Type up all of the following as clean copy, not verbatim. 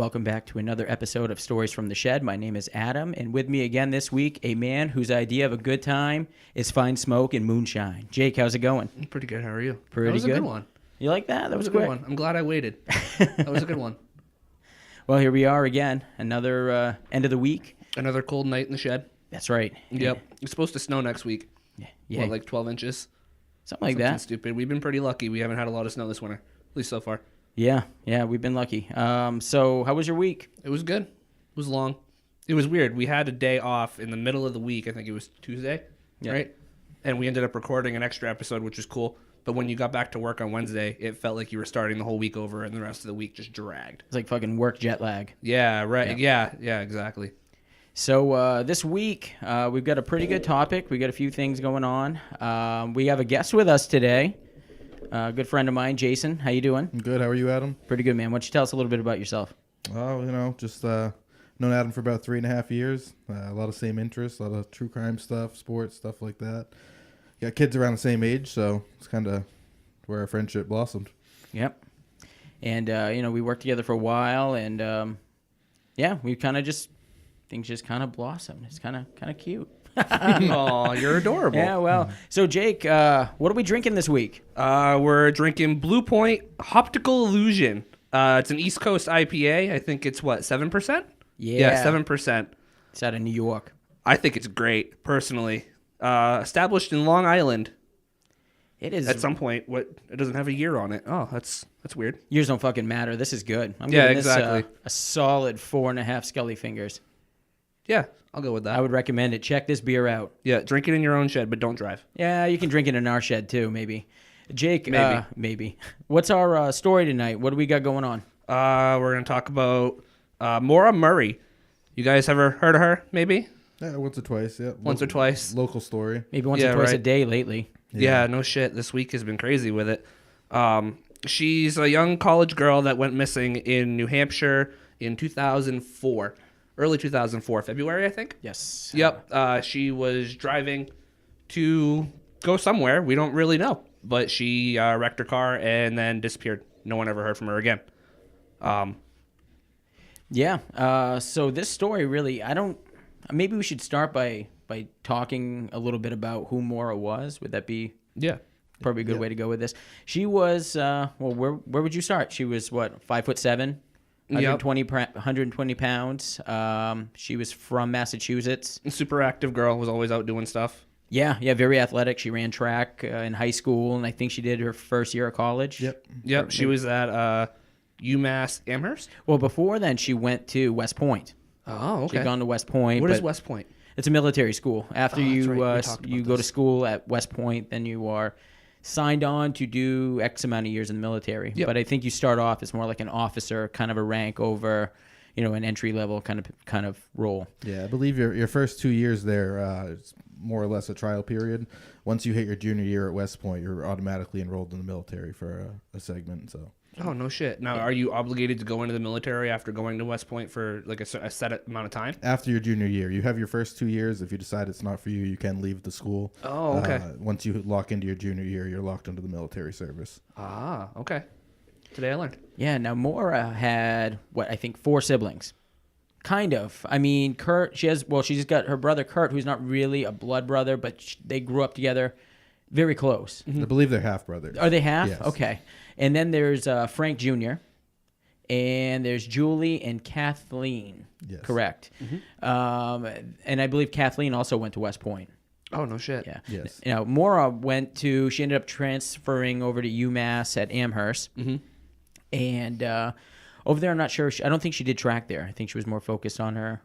Welcome back to another episode of Stories from the Shed. My name is Adam, and with me again this week, a man whose idea of a good time is fine smoke and moonshine. Jake, how's it going? Pretty good. How are you? Pretty good. That was a good one. You like that? That was a good one. I'm glad I waited. That was a good one. Well, here we are again. Another end of the week. Another cold night in the shed. That's right. Yep. It's supposed to snow next week. Yeah. What, like 12 inches? Something that. Stupid. We've been pretty lucky. We haven't had a lot of snow this winter, at least so far. Yeah, we've been lucky. So how was your week? It was good. It was long. It was weird. We had a day off in the middle of the week. I think it was Tuesday, right? And we ended up recording an extra episode, which was cool. But when you got back to work on Wednesday, it felt like you were starting the whole week over, and the rest of the week just dragged. It's like fucking work jet lag. Yeah, right. Yeah, exactly. So this week, we've got a pretty good topic. We got a few things going on. We have a guest with us today. A good friend of mine, Jason. How you doing? I'm good. How are you, Adam? Pretty good, man. Why don't you tell us a little bit about yourself? Oh, just known Adam for about 3.5 years. A lot of same interests, a lot of true crime stuff, sports, stuff like that. Got kids around the same age, so it's kind of where our friendship blossomed. Yep. And, we worked together for a while, and, we kind of things just kind of blossomed. It's kind of cute. Oh, you're adorable. Yeah, well. So, Jake, what are we drinking this week? We're drinking Blue Point Optical Illusion. It's an East Coast IPA. I think it's, 7%? Yeah, 7%. It's out of New York. I think it's great, personally. Established in Long Island. It is. At some point, it doesn't have a year on it. Oh, that's weird. Years don't fucking matter. This is good. I'm giving exactly. this a solid 4.5 Skelly fingers. Yeah, I'll go with that. I would recommend it. Check this beer out. Yeah, drink it in your own shed, but don't drive. Yeah, you can drink it in our shed too, maybe. Jake, maybe. What's our story tonight? What do we got going on? We're going to talk about Maura Murray. You guys ever heard of her, maybe? Yeah, once or twice, yeah. Once or twice. Local story. Maybe once or twice a day lately. Yeah, no shit. This week has been crazy with it. She's a young college girl that went missing in New Hampshire in 2004. Early 2004, February, I think. Yes. Yep. She was driving to go somewhere. We don't really know. But she wrecked her car and then disappeared. No one ever heard from her again. So this story really, maybe we should start by talking a little bit about who Maura was. Would that be probably a good way to go with this? She was, where would you start? She was, 5'7"? 120 pounds. She was from Massachusetts. Super active girl, was always out doing stuff. Yeah, very athletic. She ran track in high school, and I think she did her first year of college. Yep. She was at UMass Amherst. Well, before then, she went to West Point. Oh, okay. She'd gone to West Point. What is West Point? It's a military school. After you go to this. school at West Point, then you are signed on to do X amount of years in the military. Yep. But I think you start off as more like an officer, kind of a rank over, an entry level kind of role. Yeah, I believe your first 2 years there is more or less a trial period. Once you hit your junior year at West Point, you're automatically enrolled in the military for a segment. So. Oh, no shit. Now, are you obligated to go into the military after going to West Point for like a set amount of time? After your junior year. You have your first 2 years. If you decide it's not for you, you can leave the school. Oh, okay. Once you lock into your junior year, you're locked into the military service. Ah, okay. Today I learned. Yeah, now Maura had, I think 4 siblings. Kind of. I mean, Kurt, she's got her brother Kurt, who's not really a blood brother, but they grew up together very close. Mm-hmm. I believe they're half brothers. Are they half? Yes. Okay. And then there's Frank Jr., and there's Julie and Kathleen. Yes. Correct. Mm-hmm. And I believe Kathleen also went to West Point. Oh, no shit. Yeah. Yes. Maura she ended up transferring over to UMass at Amherst. Mm-hmm. And over there, I'm not sure. I don't think she did track there. I think she was more focused on her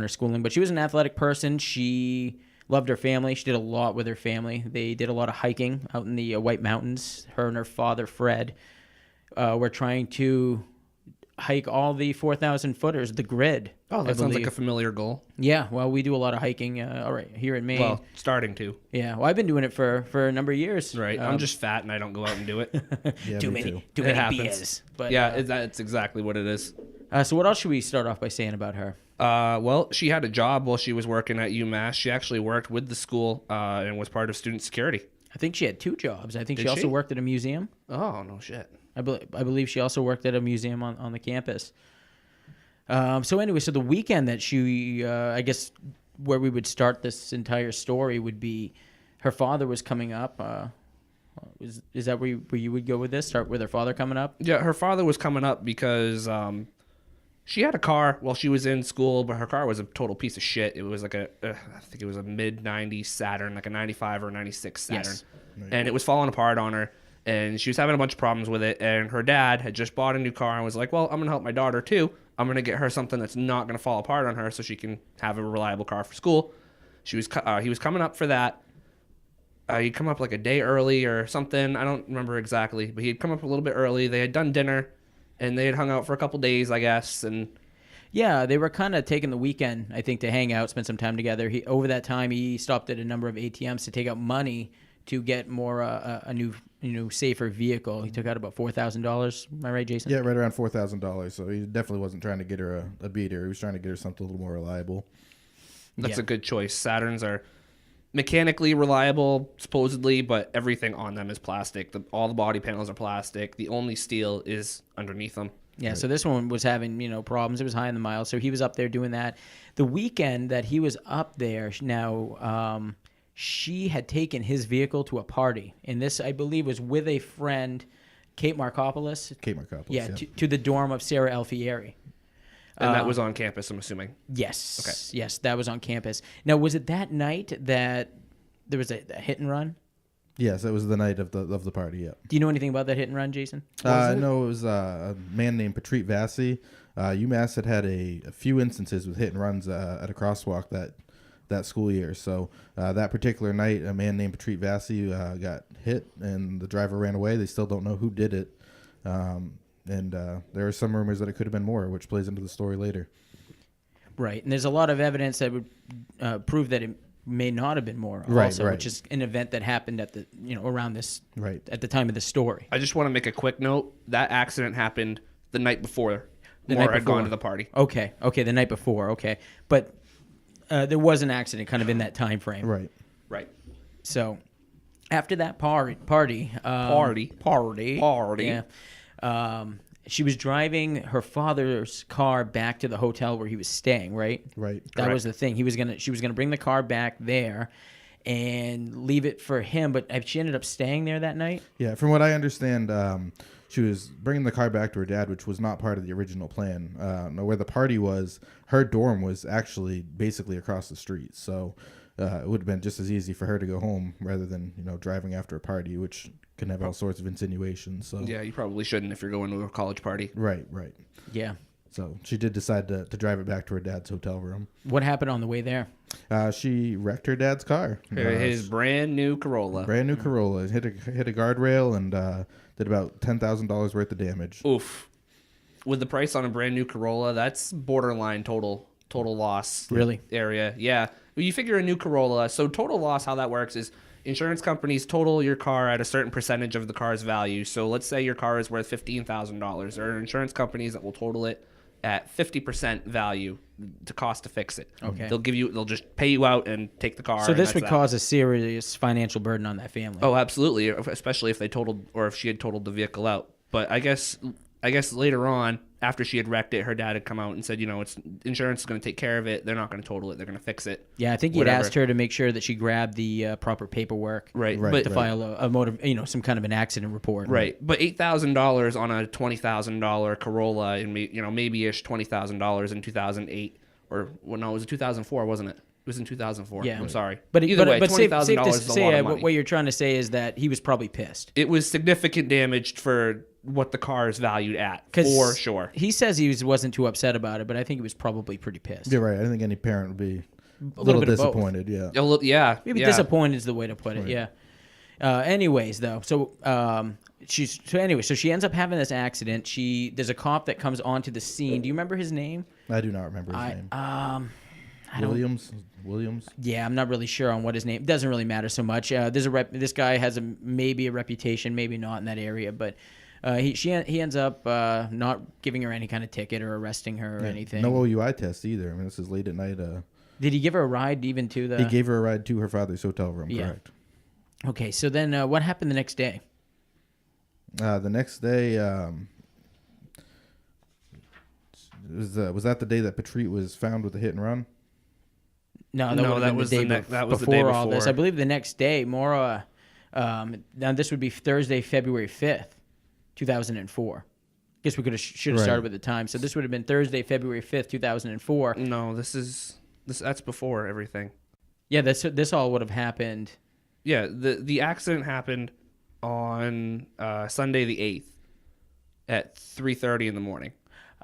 schooling. But she was an athletic person. She loved her family. She did a lot with her family. They did a lot of hiking out in the White Mountains. Her and her father, Fred, were trying to hike all the 4,000 footers, the grid. Oh, that sounds like a familiar goal. Yeah, well, we do a lot of hiking here in Maine. Well, starting to. Yeah, well, I've been doing it for a number of years. Right. I'm just fat and I don't go out and do it. Yeah, too many beers. But, yeah, that's exactly what it is. So what else should we start off by saying about her? Well, she had a job while she was working at UMass. She actually worked with the school and was part of student security. I think she had 2 jobs. I think she also worked at a museum. Oh, no shit. I believe she also worked at a museum on the campus. So anyway, so the weekend that she, I guess, where we would start this entire story would be, her father was coming up. Is that where you would go with this? Start with her father coming up? Yeah, her father was coming up because she had a car while she was in school, but her car was a total piece of shit. It was like I think it was a mid-90s Saturn, like a 95 or 96 Saturn. Yes. And it was falling apart on her, and she was having a bunch of problems with it, and her dad had just bought a new car and was like, well, I'm going to help my daughter too. I'm going to get her something that's not going to fall apart on her so she can have a reliable car for school. He was coming up for that. He'd come up like a day early or something. I don't remember exactly, but he'd come up a little bit early. They had done dinner, and they had hung out for a couple days, I guess. And yeah, they were kind of taking the weekend, I think, to hang out, spend some time together. Over that time, he stopped at a number of ATMs to take out money to get Maura a new, safer vehicle. He took out about $4,000. Am I right, Jason? Yeah, right around $4,000. So he definitely wasn't trying to get her a beater. He was trying to get her something a little more reliable. that's a good choice. Saturns are mechanically reliable, supposedly, but everything on them is plastic. All the body panels are plastic. The only steel is underneath them. Yeah, so this one was having, problems. It was high in the miles. So he was up there doing that. The weekend that he was up there, now she had taken his vehicle to a party. And this, I believe, was with a friend, Kate Markopoulos. Yeah. To the dorm of Sarah Alfieri. And that was on campus, I'm assuming. Yes. Okay. Yes, that was on campus. Now, was it that night that there was a hit and run? Yes, it was the night of the party. Yeah. Do you know anything about that hit and run, Jason? No, it was a man named Patrick Vassie. UMass had a few instances with hit and runs at a crosswalk that school year. So that particular night, a man named Patrick Vassie got hit, and the driver ran away. They still don't know who did it. And there are some rumors that it could have been Maura, which plays into the story later. Right, and there's a lot of evidence that would prove that it may not have been Maura, right, which is an event that happened at the around this at the time of the story. I just want to make a quick note. That accident happened the night before Maura had gone to the party. Okay, the night before. Okay, but there was an accident kind of in that time frame. Right. So after that party, yeah. She was driving her father's car back to the hotel where he was staying, right? Right. That was the thing. She was gonna bring the car back there and leave it for him, but she ended up staying there that night? Yeah, from what I understand, she was bringing the car back to her dad, which was not part of the original plan. Where the party was, her dorm was actually basically across the street, so it would have been just as easy for her to go home rather than driving after a party, which can have all sorts of insinuations. So yeah, you probably shouldn't if you're going to a college party. Right. Yeah. So she did decide to drive it back to her dad's hotel room. What happened on the way there? She wrecked her dad's car. His brand new Corolla. Corolla. Hit a guardrail and did about $10,000 worth of damage. Oof. With the price on a brand new Corolla, that's borderline total loss. Really? Area. Yeah. Well, you figure a new Corolla. So total loss, how that works is insurance companies total your car at a certain percentage of the car's value. So let's say your car is worth $15,000. There are insurance companies that will total it at 50% value to cost to fix it. Okay. They'll just pay you out and take the car. So this would cause a serious financial burden on that family. Oh, absolutely, especially if they totaled or if she had totaled the vehicle out. But I guess later on, after she had wrecked it, her dad had come out and said, it's insurance is going to take care of it. They're not going to total it. They're going to fix it. Yeah, I think he'd asked her to make sure that she grabbed the proper paperwork, but to file a motor, some kind of an accident report. Right, but $8,000 on a $20,000 Corolla, and maybe-ish $20,000 in 2008, or it was 2004, wasn't it? It was in 2004. Yeah, I'm sorry, but either way, $20,000 is a lot of money. What you're trying to say is that he was probably pissed. It was significant damage for what the car is valued at, for sure. He says he wasn't too upset about it, but I think he was probably pretty pissed. You're right. I think any parent would be a little disappointed. Yeah. Maybe disappointed is the way to put it. Right. Yeah. Anyways, though, so she ends up having this accident. There's a cop that comes onto the scene. Do you remember his name? I do not remember his name. Williams. Yeah, I'm not really sure on what his name. It doesn't really matter so much. This guy has maybe a reputation, maybe not in that area, but he ends up not giving her any kind of ticket or arresting her or anything. No OUI test either. I mean, this is late at night. Did he give her a ride even to the? He gave her a ride to her father's hotel room. Yeah. Correct. Okay, so then what happened the next day? The next day, Was that the day that Patrice was found with a hit and run? No, that was the day before. All this. I believe the next day, Maura. Now this would be Thursday, February 5th, 2004. Guess we should have started with the time. So this would have been Thursday, February 5th, 2004. No, that's before everything. Yeah, this all would have happened. Yeah, the accident happened on Sunday the 8th at 3:30 in the morning.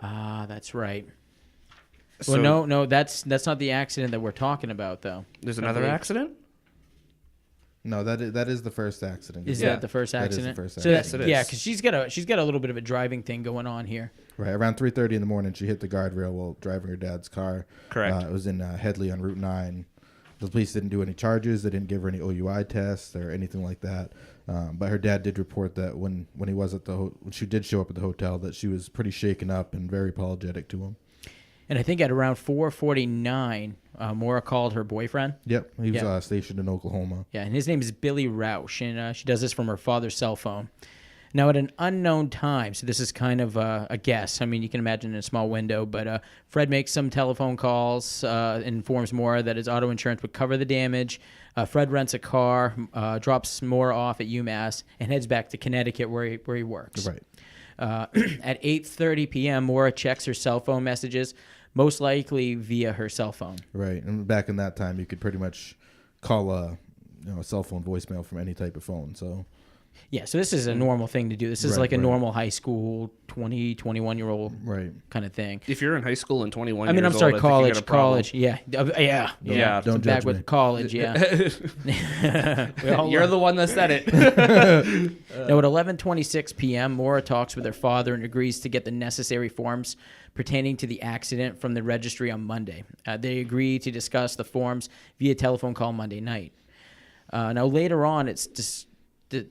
Ah, that's right. So, well, no, that's not the accident that we're talking about, though. There's another accident? No, that is the first accident. Is that the first accident? That is the first so accident. it is. Yeah, because she's got a little bit of a driving thing going on here. Right, around 3:30 in the morning, she hit the guardrail while driving her dad's car. Correct. It was in Headley on Route 9. The police didn't do any charges. They didn't give her any OUI tests or anything like that. But her dad did report that when he was when she did show up at the hotel, that she was pretty shaken up and very apologetic to him. And I think at around 4:49, Maura called her boyfriend. Yep, he was stationed in Oklahoma. Yeah, and his name is Billy Roush, and she does this from her father's cell phone. Now, at an unknown time, so this is kind of a guess. I mean, you can imagine in a small window, but Fred makes some telephone calls, informs Maura that his auto insurance would cover the damage. Fred rents a car, drops Maura off at UMass, and heads back to Connecticut where he works. Right. At 8:30 p.m., Maura checks her cell phone messages, most likely via her cell phone. Right, and back in that time, you could pretty much call a cell phone voicemail from any type of phone. So, yeah, so this is a normal thing to do. This is like a normal high school 20, 21-year-old kind of thing. If you're in high school and 21 I mean, years I'm sorry, old, college, yeah. Yeah. Don't back judge with me. college, yeah. You're the one that said it. Now, at 11:26 p.m., Maura talks with her father and agrees to get the necessary forms pertaining to the accident from the registry on Monday. They agree to discuss the forms via telephone call Monday night. Now, later on, it's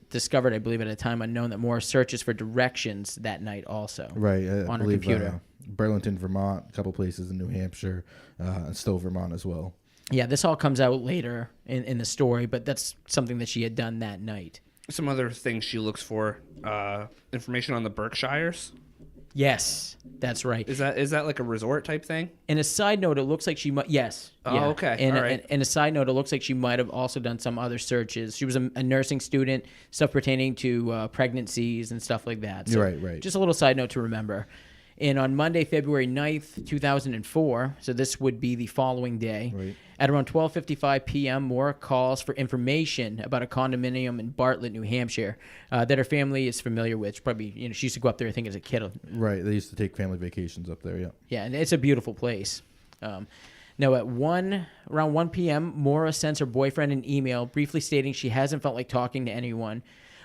discovered, I believe, at a time unknown, that Maura searches for directions that night also. Right, on her computer. Burlington, Vermont, a couple places in New Hampshire, and Stowe, Vermont as well. Yeah, this all comes out later in the story, but that's something that she had done that night. Some other things she looks for, information on the Berkshires. Yes, that's right. Is that like a resort type thing? And a side note, it looks like she might. Yes. Oh, yeah. okay. And, all right. and a side note, it looks like she might have also done some other searches. She was a nursing student, stuff pertaining to pregnancies and stuff like that. So right. Just a little side note to remember. And on Monday, February 9th, 2004, so this would be the following day, Right. at around 12:55 p.m., Maura calls for information about a condominium in Bartlett, New Hampshire, that her family is familiar with. Probably, she used to go up there, I think, as a kid. Right, they used to take family vacations up there, yeah. Yeah, and it's a beautiful place. Now, at around 1 p.m., Maura sends her boyfriend an email briefly stating she hasn't felt like talking to anyone,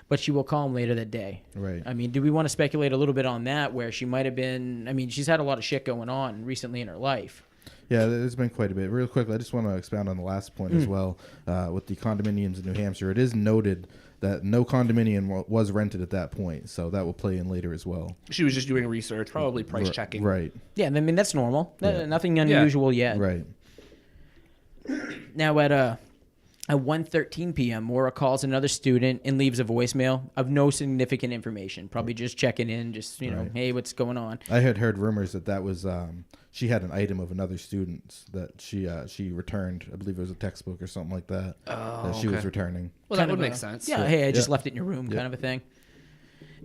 but she will call him later that day. Right. I mean, do we want to speculate a little bit on that, where she might have been, I mean, she's had a lot of shit going on recently in her life. Yeah, there's been quite a bit. Real quickly, I just want to expound on the last point as well. With the condominiums in New Hampshire, it is noted that no condominium was rented at that point, so that will play in later as well. She was just doing research, probably price checking. Right. Yeah, I mean, that's normal. Nothing unusual yet. Right. Now, at 1:13 p.m., Maura calls another student and leaves a voicemail of no significant information. Probably just checking in, just, hey, what's going on? I had heard rumors that was she had an item of another student's that she returned. I believe it was a textbook or something like that that she was returning. Well, that would make sense. Yeah, hey, I just left it in your room, kind of a thing.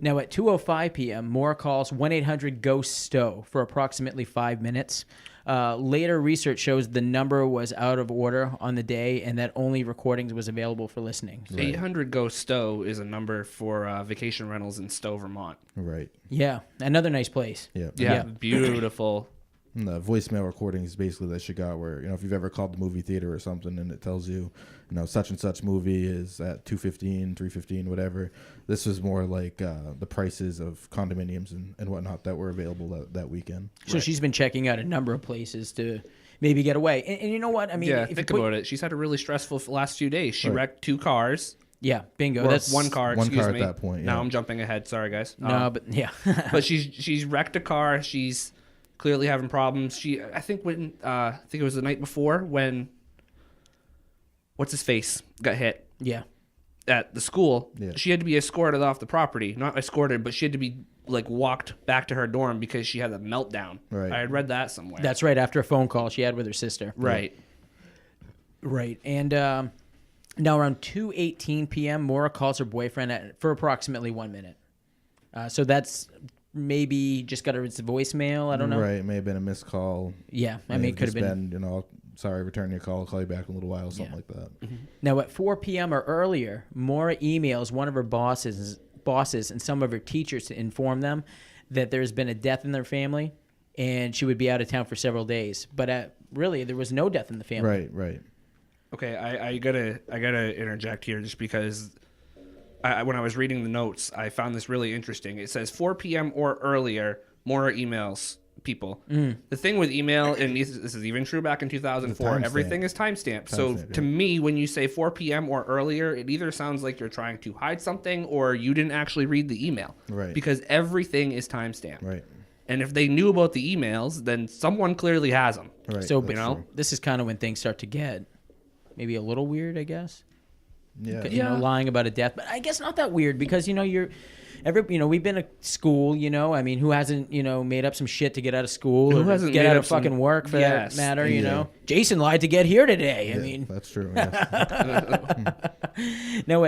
Now, at 2:05 p.m., Maura calls 1-800-GHOST-STOW for approximately 5 minutes. Later research shows the number was out of order on the day and that only recordings was available for listening. Right. 800 Go Stowe is a number for vacation rentals in Stowe, Vermont. Right. Yeah, another nice place. Yeah. Beautiful. And the voicemail recording is basically that she got where, if you've ever called the movie theater or something and it tells you, such and such movie is at 2:15, 3:15, whatever. This was more like the prices of condominiums and whatnot that were available that weekend. So she's been checking out a number of places to maybe get away. And you know what? I mean, yeah, think about it. She's had a really stressful last few days. She wrecked 2 cars. Yeah, bingo. Or That's one car, One excuse car me. at that point, Now yeah. I'm jumping ahead. Sorry, guys. No, but yeah. But she's wrecked a car. She's clearly having problems. I think it was the night before when what's his face got hit. Yeah. At the school. Yeah. She had to be escorted off the property. Not escorted, but she had to be like walked back to her dorm because she had a meltdown. Right. I had read that somewhere. That's right, after a phone call she had with her sister. right. Right. And now around 2:18 p.m., Maura calls her boyfriend for approximately 1 minute. So that's maybe just got his voicemail. I don't know. Right. It may have been a missed call. Yeah. I mean, it could have been. You know, sorry, return your call. I'll call you back in a little while, something like that. Mm-hmm. Now at 4 p.m. or earlier, Maura emails one of her bosses and some of her teachers to inform them that there's been a death in their family and she would be out of town for several days. But really, there was no death in the family. Right. Right. Okay, I gotta interject here just because when I was reading the notes, I found this really interesting. It says 4 p.m. or earlier, Maura emails people. The thing with email, and this is even true back in 2004, everything is timestamped. So to me, when you say 4 p.m. or earlier, it either sounds like you're trying to hide something or you didn't actually read the email. Right. Because everything is timestamped. Right. And if they knew about the emails, then someone clearly has them. Right. So, That's but true. this is kind of when things start to get maybe a little weird, I guess. Yeah. You know, lying about a death, but I guess not that weird because we've been to school, I mean, who hasn't, made up some shit to get out of school Who or hasn't get made out up of fucking some- work for Yes. that matter, Yeah. Jason lied to get here today. I Yeah, mean, that's true. Yes. no,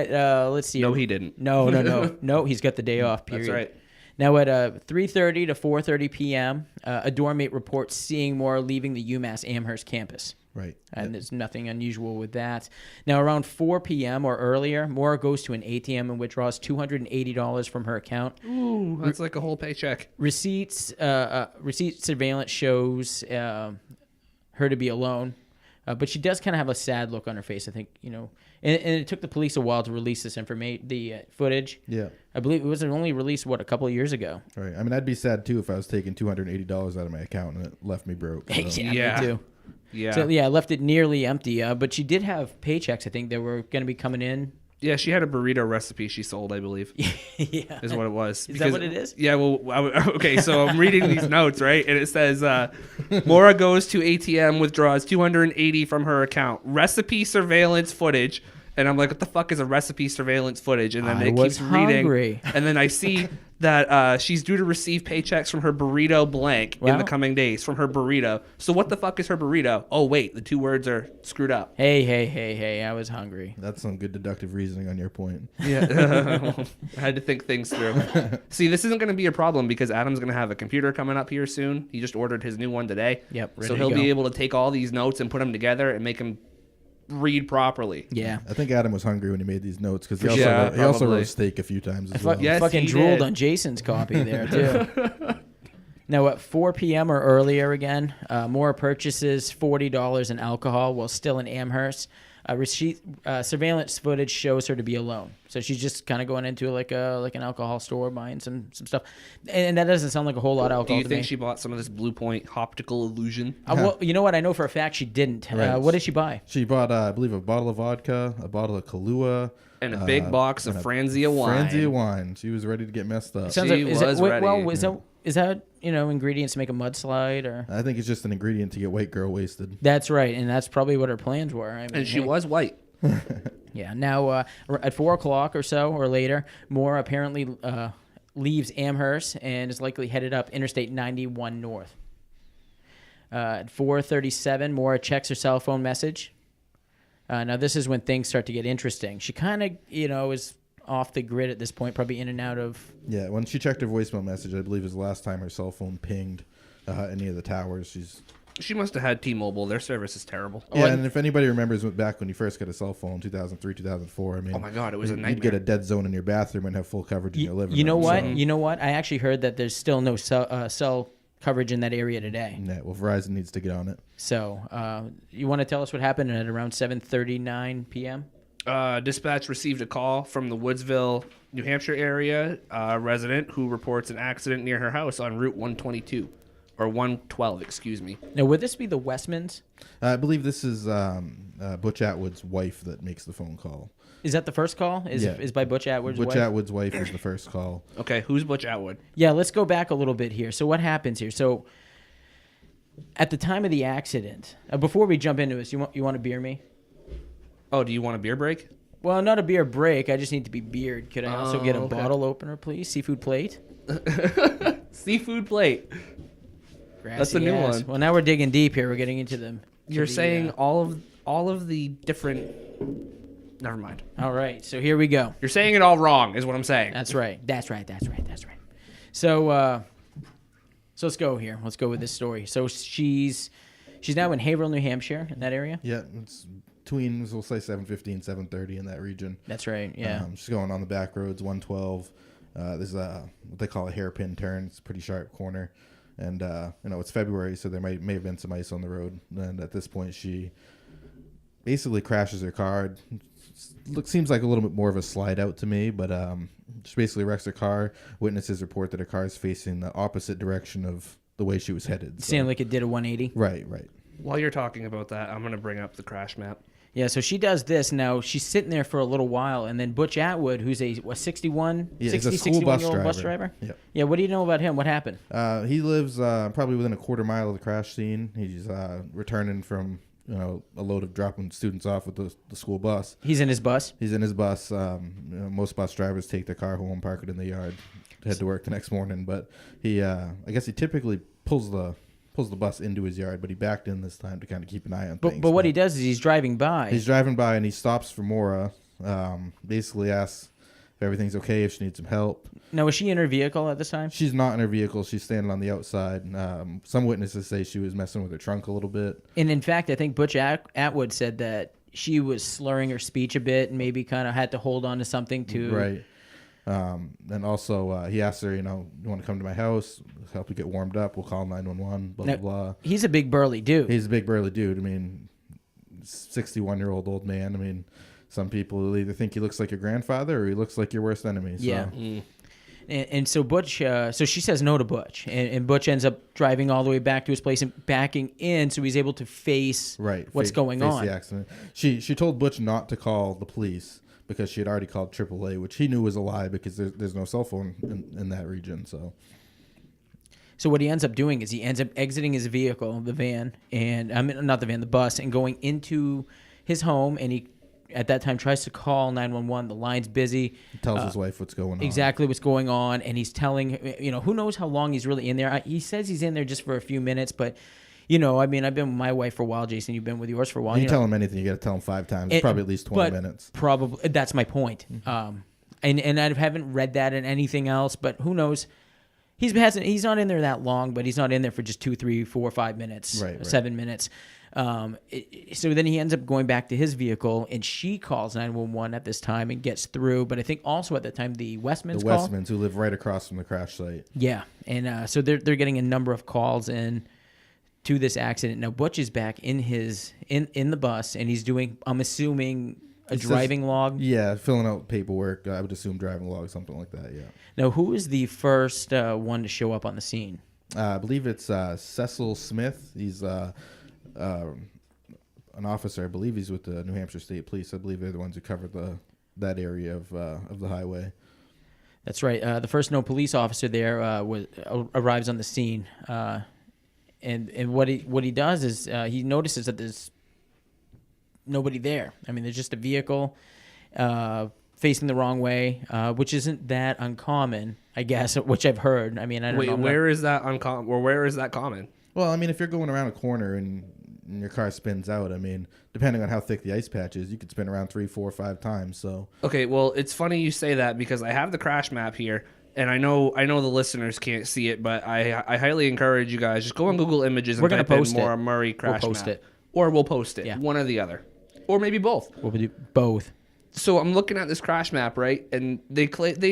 let's see. No, he didn't. No, he's got the day off, period. That's right. Now at 3:30 to 4:30 p.m., a dorm mate reports seeing Maura leaving the UMass Amherst campus. Right. And there's nothing unusual with that. Now, around 4 p.m. or earlier, Maura goes to an ATM and withdraws $280 from her account. Ooh, that's like a whole paycheck. Receipt surveillance shows her to be alone. But she does kind of have a sad look on her face, I think, and it took the police a while to release this information, the footage. Yeah. I believe it was only released, a couple of years ago. Right. I mean, I'd be sad too if I was taking $280 out of my account and it left me broke. So. Yeah, me too. Yeah. So, I left it nearly empty. But she did have paychecks, I think, that were going to be coming in. Yeah, she had a burrito recipe she sold, I believe. Yeah. Is what it was. Is that what it is? Yeah, well, okay, so I'm reading these notes, right? And it says, Maura goes to ATM, withdraws $280 from her account. Recipe surveillance footage. And I'm like, what the fuck is a recipe surveillance footage? And then it keeps reading. And then I see that she's due to receive paychecks from her burrito blank in the coming days from her burrito. So what the fuck is her burrito? Oh, wait, the two words are screwed up. Hey, I was hungry. That's some good deductive reasoning on your point. Yeah. I had to think things through. See, this isn't going to be a problem because Adam's going to have a computer coming up here soon. He just ordered his new one today. Yep. So he'll be able to take all these notes and put them together and make them read properly. Yeah. I think Adam was hungry when he made these notes because he Yeah, also probably. wrote steak a few times as well. Yes, fucking he drooled did. on Jason's copy there, too. Now, at 4 p.m. or earlier again, Maura purchases $40 in alcohol while still in Amherst. Surveillance footage shows her to be alone. So she's just kind of going into like an alcohol store buying some stuff. And that doesn't sound like a whole lot of alcohol. Do you to think me. she bought some of this Blue Point optical illusion? Well, you know what? I know for a fact she didn't. Right. What did she buy? She bought, I believe, a bottle of vodka, a bottle of Kahlua, And a big box of Franzia wine. Franzia wine. She was ready to get messed up. Sounds She like, was ready. Well, is that ingredients to make a mudslide or? I think it's just an ingredient to get white girl wasted. That's right, and that's probably what her plans were. I mean, And she was white. Yeah. Now, at 4 o'clock or so or later, Maura apparently leaves Amherst and is likely headed up Interstate 91 North. At 4:37, Maura checks her cell phone message. Now, this is when things start to get interesting. She kind of, is off the grid at this point, probably in and out of. Yeah, when she checked her voicemail message, I believe it was the last time her cell phone pinged any of the towers. She must have had T-Mobile. Their service is terrible. Yeah, and if anybody remembers back when you first got a cell phone, 2003, 2004, I mean, Oh my God, it was a you'd nightmare. get a dead zone in your bathroom and have full coverage in your living room. You know what? So, You know what? I actually heard that there's still no cell coverage in that area today. yeah, well, Verizon needs to get on it. So, you want to tell us what happened at around 7:39 p.m.? Dispatch received a call from the Woodsville, New Hampshire area resident who reports an accident near her house on Route 122. Or 112, excuse me. Now, would this be the Westmans? I believe this is Butch Atwood's wife that makes the phone call. Is that the first call? Is by Butch Atwood's Butch wife? Atwood's wife is the first call. Okay, who's Butch Atwood? Yeah, let's go back a little bit here. So what happens here? So at the time of the accident, before we jump into this, you want to beer me? Oh, do you want a beer break? Well, not a beer break. I just need to be beered. Could I also get a okay. bottle opener, please? Seafood plate? Seafood plate. That's the new one. Well, now we're digging deep here. We're getting into them. You're saying all of the different. Never mind. All right, so here we go. You're saying it all wrong, is what I'm saying. That's right. So let's go here. Let's go with this story. So she's now in Haverhill, New Hampshire, in that area. Yeah, it's between, we'll say 7:15, 7:30 in that region. That's right. Yeah. She's going on the back roads, 112. There's what they call a hairpin turn. It's a pretty sharp corner, and it's February, so there may have been some ice on the road. And at this point, she basically crashes her car. Seems like a little bit more of a slide out to me, but she basically wrecks her car. Witnesses report that her car is facing the opposite direction of the way she was headed. Sounded like it did a 180. Right. While you're talking about that, I'm going to bring up the crash map. Yeah, so she does this. Now, she's sitting there for a little while, and then Butch Atwood, who's a 61-year-old bus driver? Yep. Yeah, what do you know about him? What happened? He lives probably within a quarter mile of the crash scene. He's returning from a load of dropping students off with the school bus. He's in his bus? He's in his bus. Most bus drivers take their car home, park it in the yard, head to work the next morning. But he, I guess he typically pulls the bus into his yard, but he backed in this time to kind of keep an eye on things. But what he does is he's driving by. He's driving by and he stops for Maura, basically asks if everything's okay, if she needs some help. Now, was she in her vehicle at this time? She's not in her vehicle. She's standing on the outside. Some witnesses say she was messing with her trunk a little bit. And in fact, I think Butch Atwood said that she was slurring her speech a bit and maybe kind of had to hold on to something to... Right. And also, he asked her, you want to come to my house, help you get warmed up, we'll call 911, blah, blah, blah. He's a big burly dude. He's a big burly dude. I mean, 61-year-old old man. I mean, some people either think he looks like your grandfather or he looks like your worst enemy. So. Yeah. And so Butch, so she says no to Butch. And Butch ends up driving all the way back to his place and backing in so he's able to face what's going on. The accident. She told Butch not to call the police because she had already called AAA, which he knew was a lie because there's no cell phone in that region. So what he ends up doing is he ends up exiting his vehicle, the van, and not the van, the bus, and going into his home, and he at that time tries to call 911. The line's busy. He tells his wife what's going on. Exactly what's going on, and he's telling, who knows how long he's really in there. He says he's in there just for a few minutes, but I've been with my wife for a while, Jason. You've been with yours for a while. You tell him anything, you got to tell him 5 times. It's probably at least 20 minutes. Probably. That's my point. And I haven't read that in anything else, but who knows? He's not in there that long, but he's not in there for just 2, 3, 4, 5 minutes, 7 minutes. So then he ends up going back to his vehicle, and she calls 911 at this time and gets through. But I think also at the time the Westmans call. The Westmans, who live right across from the crash site. Yeah, and so they're getting a number of calls in to this accident. Now Butch is back in the bus, and he's doing, I'm assuming, a driving log. Yeah, filling out paperwork. I would assume driving log, something like that. Yeah. Now, who is the first one to show up on the scene? I believe it's Cecil Smith. He's an officer. I believe he's with the New Hampshire State Police. I believe they're the ones who covered that area of the highway. That's right. The first known police officer there arrives on the scene. And what he does is he notices that there's nobody there. I mean, there's just a vehicle facing the wrong way, which isn't that uncommon, I guess, which I've heard. I mean, I don't know. Where is that uncommon? Or where is that common? Well, I mean, if you're going around a corner and your car spins out, I mean, depending on how thick the ice patch is, you could spin around 3, 4, 5 times. So okay, well, it's funny you say that because I have the crash map here. And I know the listeners can't see it, but I highly encourage you guys, just go on Google Images and type in Maura Murray crash map. Or we'll post it. Yeah. One or the other. Or maybe both. We'll do both. So I'm looking at this crash map, right? And they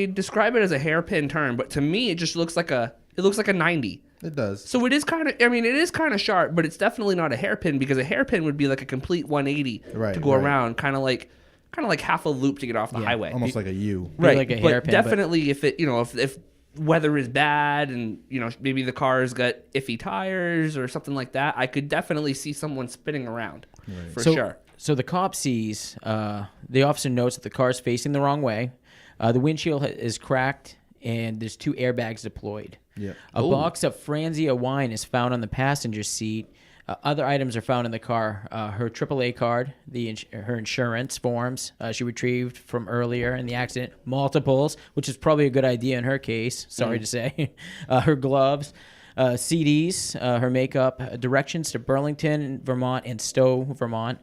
describe it as a hairpin turn, but to me it just looks like a 90. It does. So it is kind of sharp, but it's definitely not a hairpin because a hairpin would be like a complete 180 to go around, kind of like half a loop to get off the highway. Almost like a U. Right. Like a But hairpin, definitely if it, if weather is bad and, maybe the car's got iffy tires or something like that, I could definitely see someone spinning around for sure. So the cop sees, the officer notes that the car's facing the wrong way. The windshield is cracked and there's 2 airbags deployed. Yeah. A box of Franzia wine is found on the passenger seat. Other items are found in the car. Her AAA card, her insurance forms she retrieved from earlier in the accident, multiples, which is probably a good idea in her case, sorry to say. Her gloves, CDs, her makeup, directions to Burlington, Vermont, and Stowe, Vermont,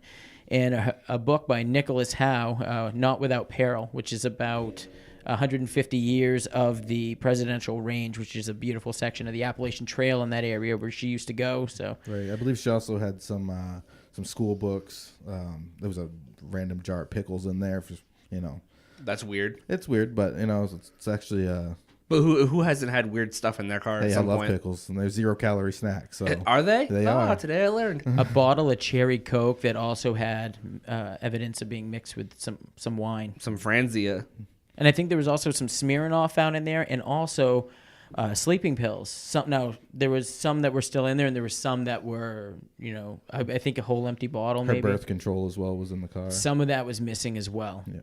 and a book by Nicholas Howe, Not Without Peril, which is about 150 years of the presidential range, which is a beautiful section of the Appalachian Trail in that area where she used to go. So, right, I believe she also had some school books. There was a random jar of pickles in there. For, That's weird. it's weird, but it's actually. But who hasn't had weird stuff in their car at Hey, I some love point? pickles, and they're 0-calorie snacks. So Are they? They are. Today I learned. a bottle of cherry Coke that also had evidence of being mixed with some wine. Some Franzia. And I think there was also some Smirnoff found in there, and also sleeping pills. Now, there was some that were still in there, and there were some that were, I think a whole empty bottle her maybe. birth control as well was in the car. Some of that was missing as well. Yeah.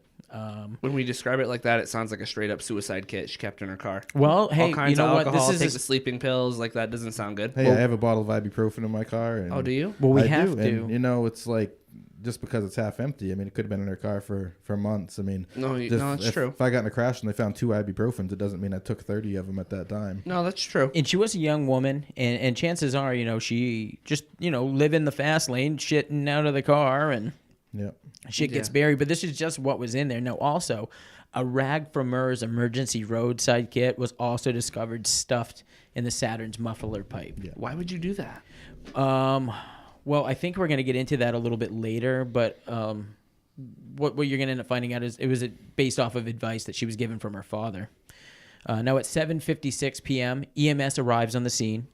When we describe it like that, it sounds like a straight up suicide kit she kept in her car. Well, hey, All kinds you know of what? alcohol, This take is the sleeping pills. Like that doesn't sound good. Hey, I have a bottle of ibuprofen in my car. And Oh, do you? well, we I have do. to. And, it's like just because it's half empty. I mean, it could have been in her car for months. I mean, No, it's if, true. If I got in a crash and they found 2 ibuprofens, it doesn't mean I took 30 of them at that time. No, that's true. And she was a young woman, and chances are, she just, live in the fast lane, shitting out of the car, and Yep. shit gets buried. But this is just what was in there. Now, also, a rag from Murr's emergency roadside kit was also discovered stuffed in the Saturn's muffler pipe. Yeah. Why would you do that? Well, I think we're going to get into that a little bit later, but what you're going to end up finding out is it was based off of advice that she was given from her father. Now, at 7:56 p.m., EMS arrives on the scene.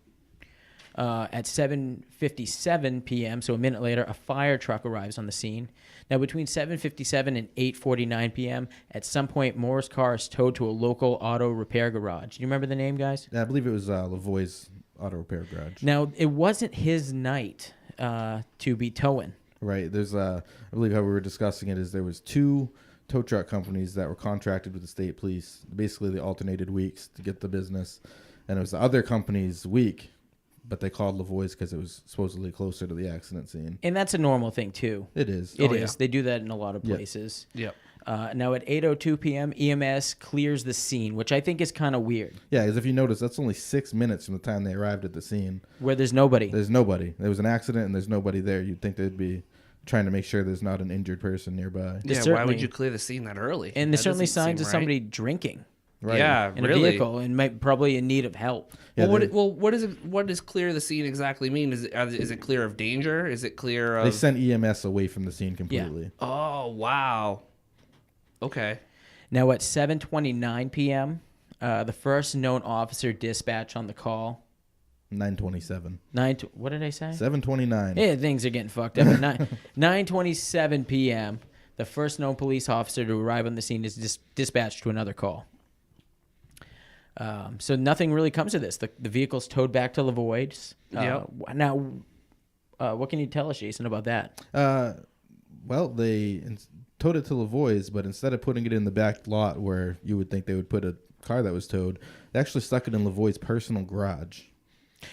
At 7:57 p.m., so a minute later, a fire truck arrives on the scene. Now, between 7:57 and 8:49 p.m., at some point, Maura's car is towed to a local auto repair garage. Do you remember the name, guys? Yeah, I believe it was Lavoie's auto repair garage. Now, it wasn't his night to be towing. Right. There's I believe how we were discussing it is there was 2 tow truck companies that were contracted with the state police. Basically, they alternated weeks to get the business, and it was the other company's week, but they called Lavoie's because it was supposedly closer to the accident scene. And that's a normal thing, too. It is. It is. They do that in a lot of places. Yep. Now, at 8:02 p.m., EMS clears the scene, which I think is kind of weird. Yeah, because if you notice, that's only 6 minutes from the time they arrived at the scene. Where there's nobody. There's nobody. There was an accident, and there's nobody there. You'd think they'd be trying to make sure there's not an injured person nearby. There's Why certainly- would you clear the scene that early? And there's That certainly doesn't signs seem of right. somebody drinking Right. Yeah, in really. a vehicle and probably in need of help. Yeah, what does clear the scene exactly mean? Is it clear of danger? Is it clear of? They sent EMS away from the scene completely. Oh wow. Okay. Now, at 7:29 p.m., the first known officer dispatched on the call. 9:27. What did I say? 7:29. Yeah, things are getting fucked up. At 9:27 p.m., the first known police officer to arrive on the scene is dispatched to another call. So nothing really comes of this. The vehicle's towed back to Lavoie's. Yep. Now, what can you tell us, Jason, about that? Well, they towed it to Lavoie's, but instead of putting it in the back lot where you would think they would put a car that was towed, they actually stuck it in Lavoie's personal garage.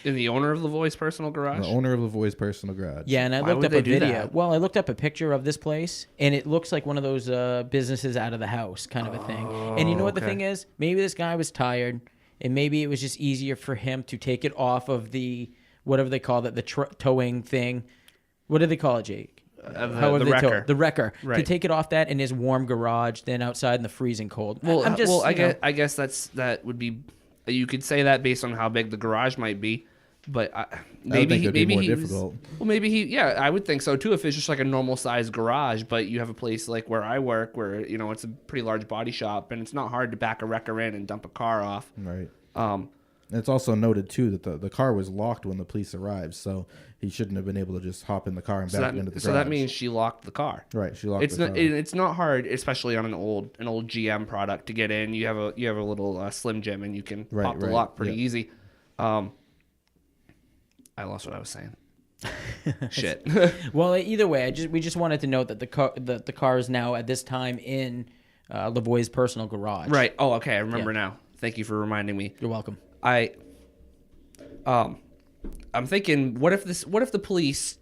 In the owner of Lavoie's personal garage? The owner of Lavoie's personal garage. Yeah, and I Why looked would up they a do video. that? Well, I looked up a picture of this place, and it looks like one of those businesses out of the house kind of a thing. And you know what the okay. thing is? Maybe this guy was tired, and maybe it was just easier for him to take it off of the, whatever they call it, the towing thing. What do they call it, Jake? However the they wrecker. the wrecker. To Right. take it off that in his warm garage, then outside in the freezing cold. Well, I'm just, I guess that would be. You could say that based on how big the garage might be, but maybe think it'd be maybe more he was- difficult. well, maybe he. Yeah, I would think so too. If it's just like a normal sized garage, but you have a place like where I work, where it's a pretty large body shop, and it's not hard to back a wrecker in and dump a car off. Right. Um, And it's also noted, too, that the car was locked when the police arrived, so he shouldn't have been able to just hop in the car and back into the garage. so that means she locked the car. Right, she locked It's the not. car. It's not hard, especially on an old GM product to get in. You have a little Slim Jim, and you can Right, pop the right, lock pretty yeah. easy. I lost what I was saying. Shit. Well, either way, we just wanted to note that the car is now at this time in Lavoie's personal garage. Right. Oh, okay. I remember Yeah. now. Thank you for reminding me. You're welcome. I I'm thinking, what if the police,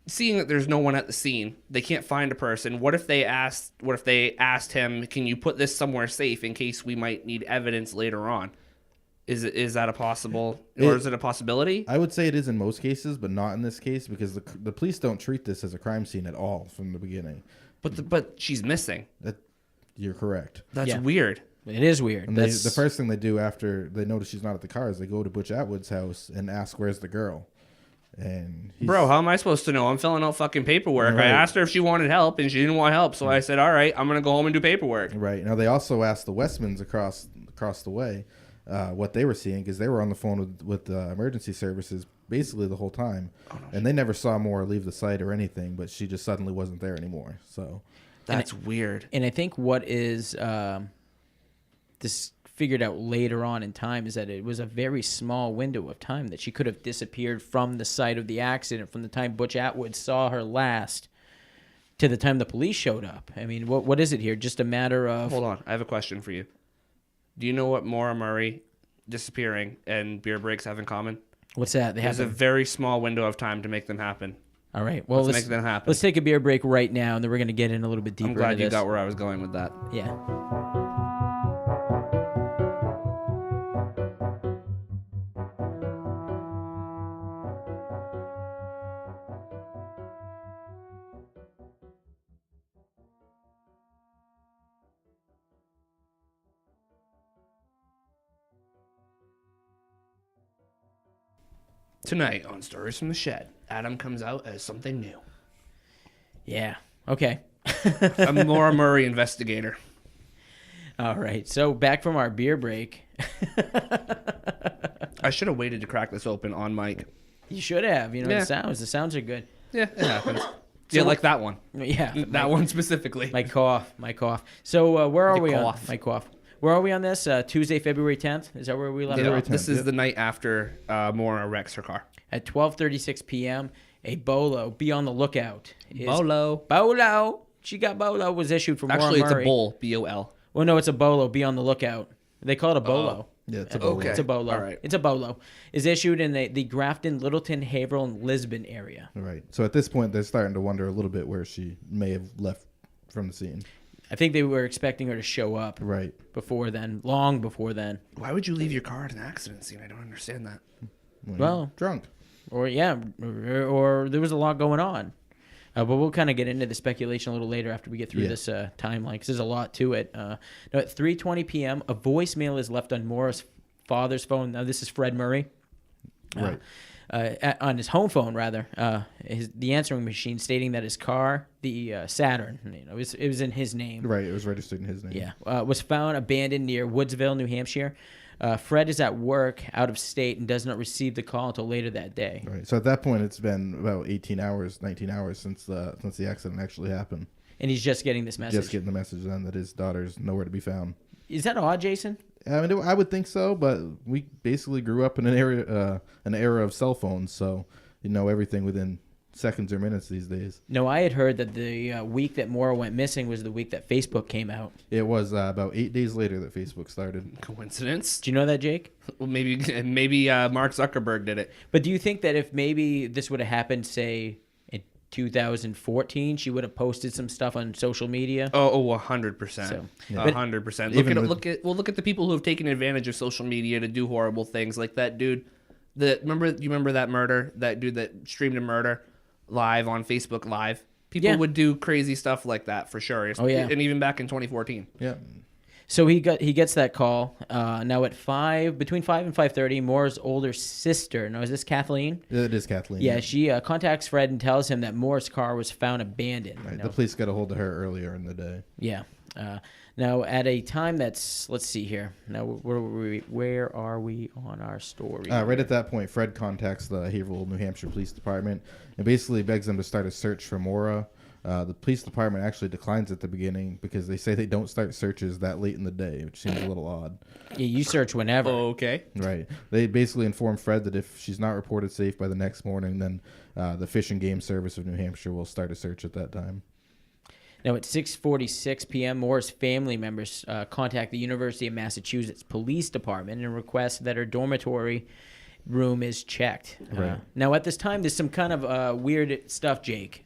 seeing that there's no one at the scene, they can't find a person. What if they asked him, can you put this somewhere safe in case we might need evidence later on? Is that a possible, or is it a possibility? I would say it is in most cases, but not in this case, because the police don't treat this as a crime scene at all from the beginning. But she's missing. You're correct. That's weird. It is weird. And the first thing they do after they notice she's not at the car is they go to Butch Atwood's house and ask, where's the girl? And bro, how am I supposed to know? I'm filling out fucking paperwork. Right. I asked her if she wanted help, and she didn't want help. So I said, all right, I'm going to go home and do paperwork. Right. Now, they also asked the Westmans across the way what they were seeing, because they were on the phone with emergency services basically the whole time. Oh, no. And they never saw Maura leave the site or anything, but she just suddenly wasn't there anymore. So that's weird. And I think what is this figured out later on in time is that it was a very small window of time that she could have disappeared from the site of the accident, from the time Butch Atwood saw her last to the time the police showed up. I mean, what is it here? Just a matter of... Hold on. I have a question for you. Do you know what Maura Murray disappearing and beer breaks have in common? What's that? There's a very small window of time to make them happen. All right. Well, let's make them happen. Let's take a beer break right now, and then we're going to get in a little bit deeper. I'm glad into you this. got where I was going with that. Yeah. Tonight on Stories from the Shed, Adam comes out as something new. Yeah. Okay. A Maura Murray investigator. All right. So back from our beer break. I should have waited to crack this open on mic. You should have. You know, Yeah. The sounds are good. Yeah, it happens. Yeah, like that one. Yeah. That one specifically. My cough. So where are we cough. on? My cough. Where are we on this? Tuesday, February 10th? Is that where we left Yeah, off? this is the night after Maura wrecks her car. At 12:36 p.m., a bolo, be on the lookout. Bolo. She got bolo was issued from Maura Actually, it's Murray. a bowl. B-O-L. Well, no, it's a bolo. Be on the lookout. They call it a bolo. Yeah, it's a bolo. Okay. It's a bolo. All right. It's a bolo. Is issued in the Grafton, Littleton, Haverhill, and Lisbon area. Right. So at this point, they're starting to wonder a little bit where she may have left from the scene. I think they were expecting her to show up. Right. Before then, long before then. Why would you leave your car at an accident scene? I don't understand that. Well, drunk. Or there was a lot going on. But we'll kind of get into the speculation a little later after we get through this timeline, because there's a lot to it. Now at 3:20 p.m., a voicemail is left on Maura's father's phone. Now this is Fred Murray. Right. On his home phone, rather, the answering machine stating that his car, the Saturn, it was in his name. Right, it was registered in his name. Yeah, was found abandoned near Woodsville, New Hampshire. Fred is at work out of state and does not receive the call until later that day. Right. So at that point, it's been about 18 hours, 19 hours since the accident actually happened. And he's just getting this message. Just getting the message then that his daughter's nowhere to be found. Is that odd, Jason? I mean, I would think so, but we basically grew up in an era of cell phones, so you know everything within seconds or minutes these days. No, I had heard that the week that Maura went missing was the week that Facebook came out. It was about 8 days later that Facebook started. Coincidence? Do you know that, Jake? Well, maybe Mark Zuckerberg did it. But do you think that if maybe this would have happened, say, in 2014, she would have posted some stuff on social media? Oh, 100%. So, 100%. Look at the people who have taken advantage of social media to do horrible things, like that dude. Remember that murder? That dude that streamed a murder live on Facebook Live. People would do crazy stuff like that for sure. Oh yeah, and even back in 2014. Yeah. So he gets that call. Now at between 5 and 5:30, Maura's older sister. Now is this Kathleen? It is Kathleen. Yeah, she contacts Fred and tells him that Maura's car was found abandoned. Right. The police got a hold of her earlier in the day. Yeah. Now at a time that's, let's see here. Now where are we on our story? Right at that point, Fred contacts the Haverhill, New Hampshire Police Department and basically begs them to start a search for Maura. The police department actually declines at the beginning because they say they don't start searches that late in the day, which seems a little odd. Yeah, you search whenever. Okay. Right. They basically inform Fred that if she's not reported safe by the next morning, then the Fish and Game Service of New Hampshire will start a search at that time. Now at 6:46 p.m., Maura's family members contact the University of Massachusetts Police Department and request that her dormitory room is checked. Right. Now, at this time, there's some kind of weird stuff, Jake.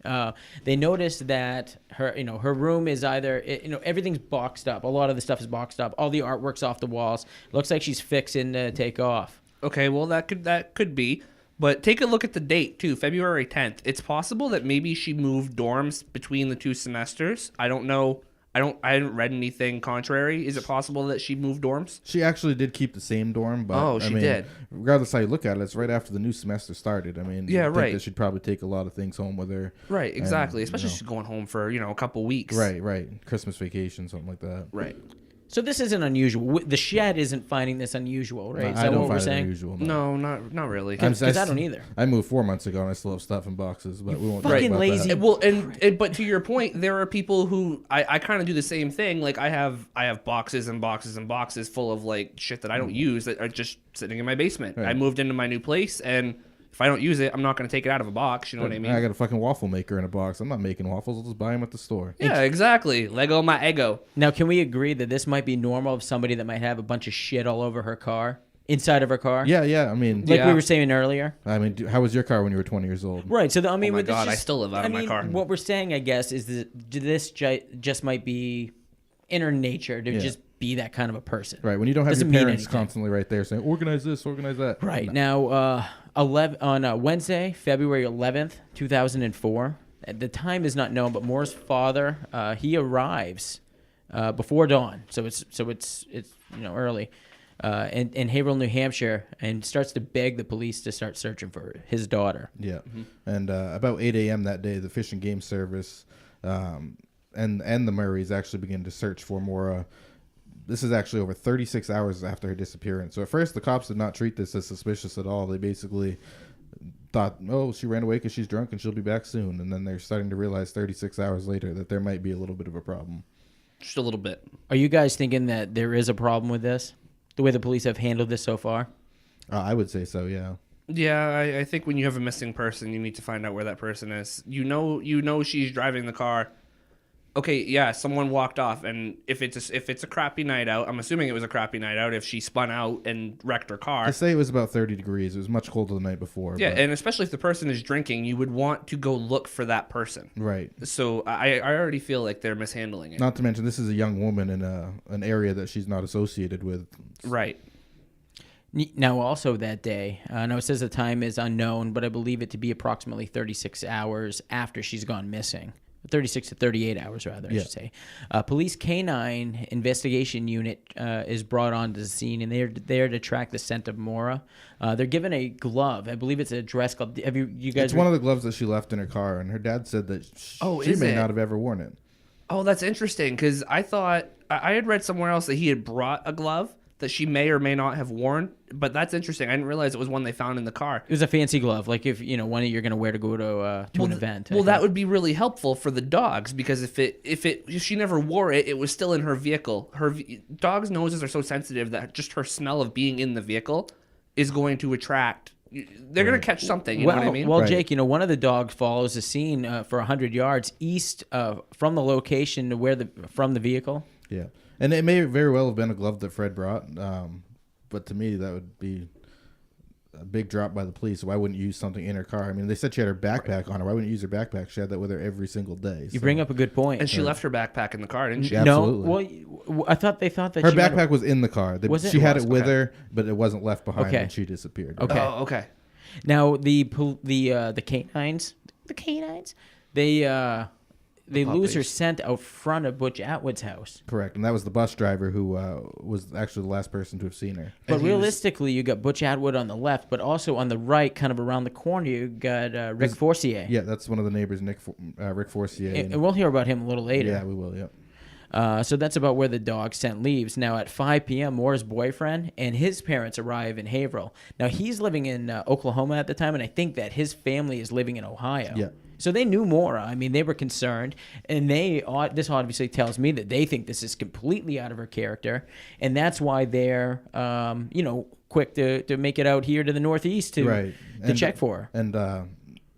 They noticed that her room is either, everything's boxed up. A lot of the stuff is boxed up. All the artwork's off the walls. Looks like she's fixing to take off. Okay, well, that could be. But take a look at the date, too, February 10th. It's possible that maybe she moved dorms between the 2 semesters. I don't know. I hadn't read anything contrary. Is it possible that she moved dorms? She actually did keep the same dorm, but she did. Regardless how you look at it, it's right after the new semester started. I mean, yeah, I think right. that she'd probably take a lot of things home with her. Right, exactly. Especially if she's going home for a couple weeks. Right. Christmas vacation, something like that. Right. So this isn't unusual. The shed isn't finding this unusual, right? Is I that don't what we're find it saying? unusual. No, not really. Because I don't either. I moved 4 months ago and I still have stuff in boxes, but we won't talk fucking about lazy. that. Well, and but to your point, there are people who I kind of do the same thing. Like I have boxes and boxes and boxes full of like shit that I don't use that are just sitting in my basement. Right. I moved into my new place, and if I don't use it, I'm not going to take it out of a box. You know what I mean? I got a fucking waffle maker in a box. I'm not making waffles. I'll just buy them at the store. Yeah, exactly. Lego my ego. Now, can we agree that this might be normal of somebody that might have a bunch of shit all over her car, inside of her car? Yeah. I mean, Like Yeah. we were saying earlier. how was your car when you were 20 years old? Right. So, I mean, Oh my with this God, I still live out of my car. What we're saying, I guess, is that this just might be in her nature to just be that kind of a person. Right. When you don't have Doesn't your mean parents anything. constantly right there saying, organize this, organize that. Right. Now, on Wednesday, February 11th, 2004, the time is not known, but Maura's father, he arrives before dawn. So it's early. In Haverhill, New Hampshire, and starts to beg the police to start searching for his daughter. Yeah. And about 8 a.m. that day, the Fish and Game Service and the Murrays actually begin to search for Maura. This is actually over 36 hours after her disappearance. So at first, the cops did not treat this as suspicious at all. They basically thought, oh, she ran away because she's drunk and she'll be back soon. And then they're starting to realize 36 hours later that there might be a little bit of a problem. Just a little bit. Are you guys thinking that there is a problem with this? The way the police have handled this so far? I would say so, yeah. Yeah, I think when you have a missing person, you need to find out where that person is. You know she's driving the car. Okay, yeah, someone walked off, and if it's a crappy night out, I'm assuming it was a crappy night out if she spun out and wrecked her car. I say it was about 30 degrees. It was much colder the night before. Yeah, but, and especially if the person is drinking, you would want to go look for that person. right. So I already feel like they're mishandling it. Not to mention, this is a young woman in an area that she's not associated with. Right. Now, also that day, now it says the time is unknown, but I believe it to be approximately 36 hours after she's gone missing. 36 to 38 hours, rather, I should say. Police Canine Investigation Unit is brought onto the scene, and they're there to track the scent of Maura. They're given a glove. I believe it's a dress glove. Have you guys? It's one of the gloves that she left in her car, and her dad said that she may not have ever worn it. Oh, that's interesting, because I thought I had read somewhere else that he had brought a glove that she may or may not have worn, but that's interesting. I didn't realize it was one they found in the car. It was a fancy glove, like if one you're going to wear to go to an event. Well, that would be really helpful for the dogs, because if she never wore it, it was still in her vehicle. Dogs' noses are so sensitive that just her smell of being in the vehicle is going to attract. They're going to catch something. You know what I mean? Well, Right. Jake, one of the dogs follows the scene for 100 yards east from the location to from the vehicle. Yeah. And it may very well have been a glove that Fred brought, but to me that would be a big drop by the police. Why wouldn't you use something in her car? I mean, they said she had her backpack on her. Why wouldn't you use her backpack? She had that with her every single day. You bring up a good point. And she left her backpack in the car, didn't she? Yeah. Absolutely. No, well, I thought they thought that her she might have- backpack was in the car. Was it? She had It it was, with her, but it wasn't left behind Okay. when she disappeared. Okay. Oh, okay. Now the canines, they lose her puppies. scent out front of Butch Atwood's house. Correct. And that was the bus driver who was actually the last person to have seen her. But realistically, you got Butch Atwood on the left, but also on the right, kind of around the corner, you got Rick Forcier. Yeah, that's one of the neighbors, Rick Forcier. And we'll hear about him a little later. Yeah, we will, yep. So that's about where the dog scent leaves. Now at 5 p.m., Maura's boyfriend and his parents arrive in Haverhill. Now he's living in Oklahoma at the time, and I think that his family is living in Ohio. Yeah. So they knew Maura. I mean, they were concerned, and this obviously tells me that they think this is completely out of her character, and that's why they're quick to make it out here to the Northeast to check for her. And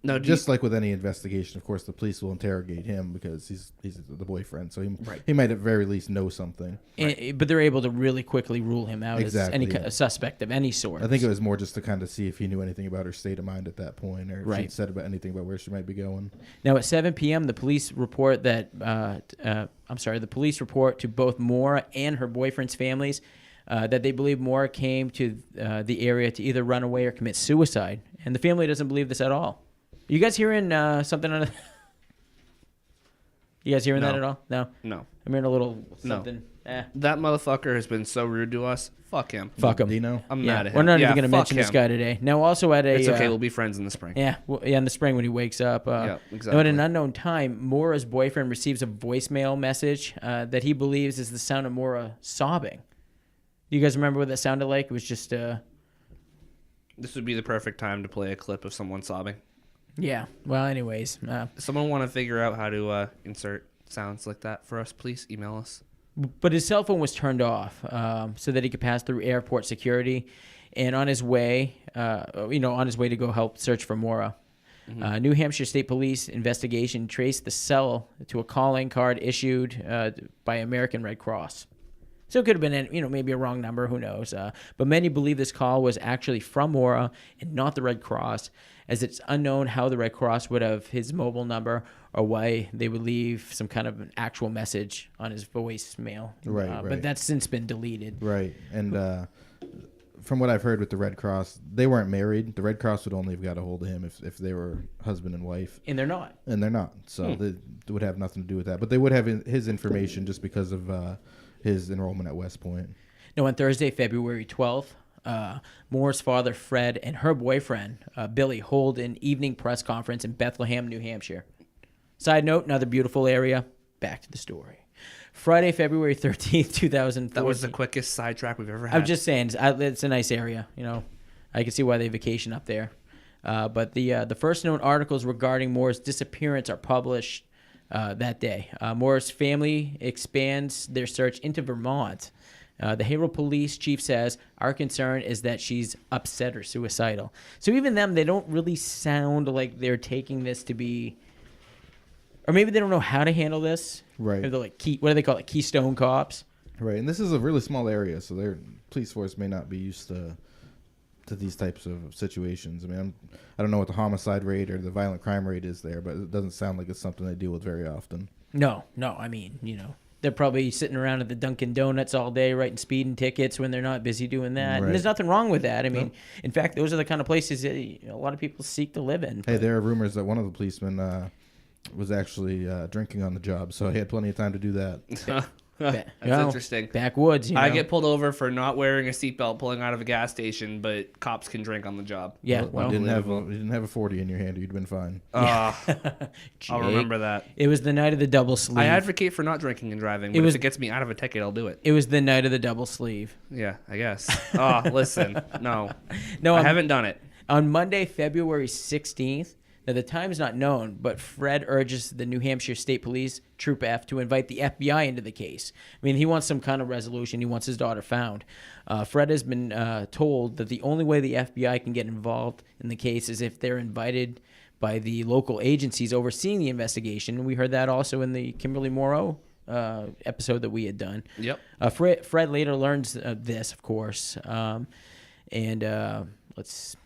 No, just like with any investigation, of course, the police will interrogate him because he's the boyfriend, so he might at very least know something. But they're able to really quickly rule him out as a suspect of any sort. I think it was more just to kind of see if he knew anything about her state of mind at that point, or if she'd said about anything about where she might be going. Now at 7 p.m., the police report that the police report to both Maura and her boyfriend's families that they believe Maura came to the area to either run away or commit suicide, and the family doesn't believe this at all. You guys hearing something on it? You guys hearing that at all? No? No. I'm hearing a little something. No. That motherfucker has been so rude to us. Fuck him. Fuck him. Dino? I'm mad at him. We're not even going to mention this guy today. Now, also at a... It's okay. We'll be friends in the spring. Yeah, in the spring when he wakes up. Yeah, exactly. Now, at an unknown time, Maura's boyfriend receives a voicemail message that he believes is the sound of Maura sobbing. Do you guys remember what that sounded like? It was just... This would be the perfect time to play a clip of someone sobbing. Yeah. Well, anyways. Someone want to figure out how to insert sounds like that for us, please email us. But his cell phone was turned off so that he could pass through airport security. And on his way, to go help search for Maura, New Hampshire State Police investigation traced the cell to a calling card issued by American Red Cross. So it could have been, maybe a wrong number. Who knows? But many believe this call was actually from Maura and not the Red Cross, as it's unknown how the Red Cross would have his mobile number or why they would leave some kind of an actual message on his voicemail. Right. But that's since been deleted. Right. And from what I've heard with the Red Cross, they weren't married. The Red Cross would only have got a hold of him if they were husband and wife. And they're not. So they would have nothing to do with that. But they would have his information just because of his enrollment at West Point. No, on Thursday, February 12th, Maura's father, Fred, and her boyfriend, Billy, hold an evening press conference in Bethlehem, New Hampshire. Side note, another beautiful area. Back to the story. Friday, February 13th, 2014. That was the quickest sidetrack we've ever had. I'm just saying, it's a nice area. I can see why they vacation up there. But the first known articles regarding Maura's disappearance are published that day. Maura's family expands their search into Vermont. The Haverhill police chief says, our concern is that she's upset or suicidal. So even them, they don't really sound like they're taking this to be... Or maybe they don't know how to handle this. Right. They're like what do they call it? Keystone cops. Right. And this is a really small area, so their police force may not be used to these types of situations. I mean, I don't know what the homicide rate or the violent crime rate is there, but it doesn't sound like it's something they deal with very often. No. I mean, they're probably sitting around at the Dunkin' Donuts all day writing speeding tickets when they're not busy doing that. Right. And there's nothing wrong with that. I mean, in fact, those are the kind of places that a lot of people seek to live in. Hey, there are rumors that one of the policemen was actually drinking on the job, so he had plenty of time to do that. That's interesting. Backwoods, I get pulled over for not wearing a seatbelt pulling out of a gas station, but cops can drink on the job. Yeah, well, you didn't have a 40 in your hand, you'd been fine. I'll remember that. It was the night of the double sleeve. I advocate for not drinking and driving, but if it gets me out of a ticket, I'll do it. It was the night of the double sleeve. Yeah, I guess. Listen, no, I haven't done it. On Monday, February 16th, now, the time is not known, but Fred urges the New Hampshire State Police, Troop F, to invite the FBI into the case. I mean, he wants some kind of resolution. He wants his daughter found. Fred has been told that the only way the FBI can get involved in the case is if they're invited by the local agencies overseeing the investigation. We heard that also in the Kimberly Morrow episode that we had done. Yep. Fred later learns this, of course, let's...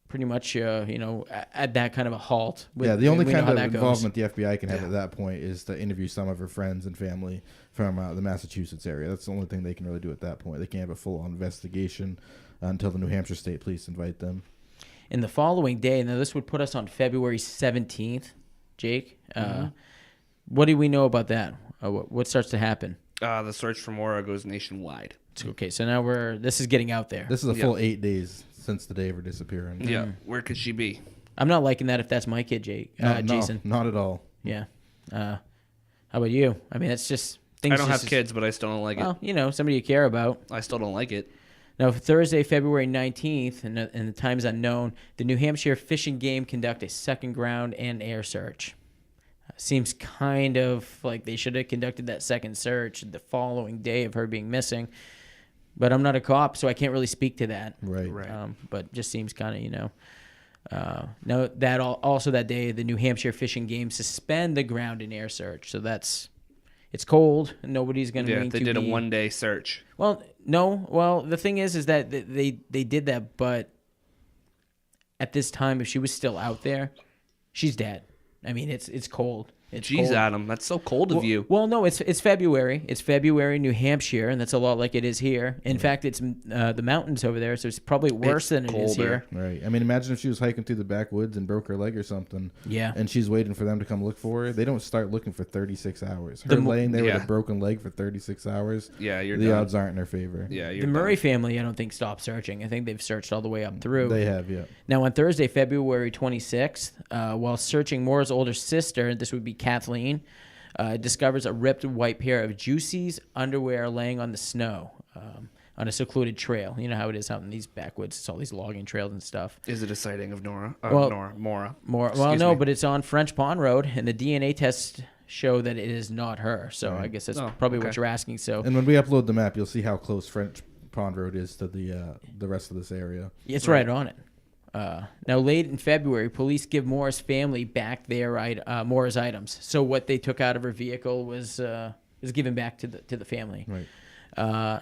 pretty much, at that kind of a halt. The only kind of involvement the FBI can have at that point is to interview some of her friends and family from the Massachusetts area. That's the only thing they can really do at that point. They can't have a full-on investigation until the New Hampshire State Police invite them. In the following day, now this would put us on February 17th, Jake. What do we know about that? What starts to happen? The search for Maura goes nationwide. Okay, so now this is getting out there. This is a full 8 days since the day of her disappearance. Yeah, where could she be? I'm not liking that if that's my kid, Jason. No, not at all. Yeah. How about you? I mean, it's just things. I don't have kids, but I still don't like it. Well, somebody you care about. I still don't like it. Now, Thursday, February 19th, and the time's unknown, the New Hampshire Fish and Game conduct a second ground and air search. Seems kind of like they should have conducted that second search the following day of her being missing. But I'm not a cop, so I can't really speak to that. Right. But just seems kind of, Now that also that day, the New Hampshire Fishing Game suspend the ground and air search. So it's cold and nobody's going Yeah, they did a 1-day search. Well, no. Well, the thing is that they did that, but at this time, if she was still out there, she's dead. I mean, it's cold. Jeez, cold. Adam, that's so cold of you. Well, no, it's February. It's February, New Hampshire, and that's a lot like it is here. In fact, it's the mountains over there, so it's probably worse than colder. It is here. Right. I mean, imagine if she was hiking through the backwoods and broke her leg or something. Yeah. And she's waiting for them to come look for her. They don't start looking for 36 hours. Her laying there with a broken leg for 36 hours. Yeah, the odds aren't in her favor. Yeah, the Murray family, I don't think, stopped searching. I think they've searched all the way up through. They have, yeah. Now, on Thursday, February 26th, while searching Maura's older sister, this would be Kathleen, discovers a ripped white pair of Juicy's underwear laying on the snow on a secluded trail. You know how it is out in these backwoods. It's all these logging trails and stuff. Is it a sighting of Maura? Maura. Well, no, but it's on French Pond Road, and the DNA tests show that it is not her. So I guess that's probably what you're asking. So, and when we upload the map, you'll see how close French Pond Road is to the rest of this area. It's right on it. Now, late in February, police give Maura's family back Maura's items. So what they took out of her vehicle was given back to the family. Right.